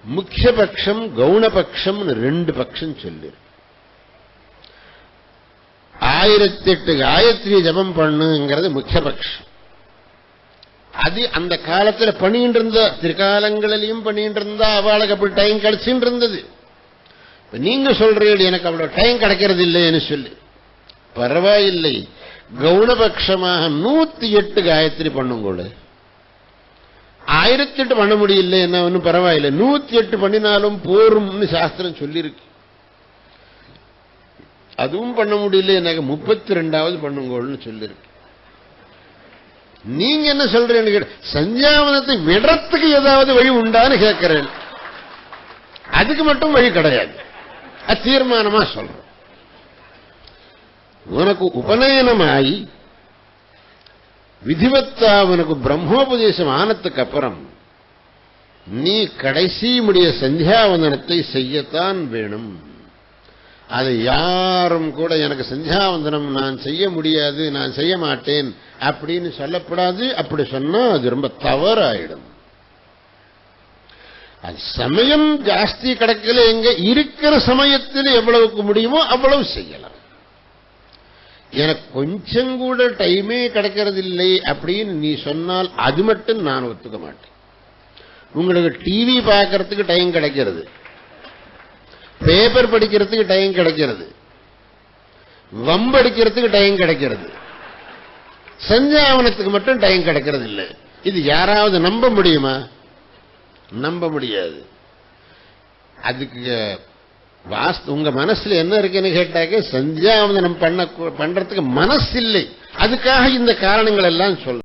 முக்கியபக்ஷம் கவுனபக்ஷம்னு ரெண்டு பட்சம் சொல்லு. 1008 காயத்ரி ஜபம் பண்ணுங்கிறது முக்கியபக்ஷம். அது அந்த காலத்தில் பண்ணிட்டு இருந்த, திரிகாலங்களிலையும் பண்ணிட்டு இருந்தா அவளுக்கு அப்படி டைம் கிடைச்சுட்டு இருந்தது. நீங்க சொல்றீங்க எனக்கு அவ்வளவு டைம் கிடைக்கிறது இல்லைன்னு சொல்லி, பரவாயில்லை, கவுனபக்ஷமாக 108 காயத்ரி பண்ணுங்கோடு. 1008 பண்ண முடியல என்ன ஒன்னும் பரவாயில்லை, 108 பண்ணினாலும் போரும்னு சாஸ்திரம் சொல்லியிருக்கு. அதுவும் பண்ண முடியல எனக்கு 32வது பண்ணுங்கோள்னு சொல்லிருக்கு. நீங்க என்ன சொல்றீங்க, சந்தியாவனத்தை விடறதுக்கு ஏதாவது வழி உண்டான்னு கேட்கிறேன். அதுக்கு மட்டும் வழி கிடையாது, அது தீர்மானமா சொல்றேன். உனக்கு உபநயனமாயி விதிவத்தா உனக்கு பிரம்மோபதேசம் ஆனதுக்கு அப்புறம் நீ கடைசி முடிய சந்தியாவந்தனத்தை செய்யத்தான் வேணும். அதை யாரும் கூட எனக்கு சந்தியாவந்தனம் நான் செய்ய முடியாது, நான் செய்ய மாட்டேன் அப்படின்னு சொல்லப்படாது. அப்படி சொன்னா அது ரொம்ப தவறாயிடும். அது சமயம் ஜாஸ்தி கிடைக்கல, எங்க இருக்கிற சமயத்தில் எவ்வளவுக்கு முடியுமோ அவ்வளவு செய்யலாம். எனக்கு கொஞ்சம் கூட டைமே கிடைக்கிறது இல்லை அப்படின்னு நீ சொன்னால் அது மட்டும் நான் ஒத்துக்க மாட்டேன். உங்களுக்கு டிவி பார்க்கறதுக்கு டைம் கிடைக்கிறது, பேப்பர் படிக்கிறதுக்கு டைம் கிடைக்கிறது, வம்படிக்கிறதுக்கு டைம் கிடைக்கிறது, சந்தியாவனத்துக்கு மட்டும் டைம் கிடைக்கிறது இல்லை. இது யாராவது நம்ப முடியுமா? நம்ப முடியாது. அதுக்கு உங்க மனசுல என்ன இருக்குன்னு கேட்டாக்க, சந்தியாவந்தனம் பண்றதுக்கு மனசு இல்லை. அதுக்காக இந்த காரணங்கள் எல்லாம் சொல்ல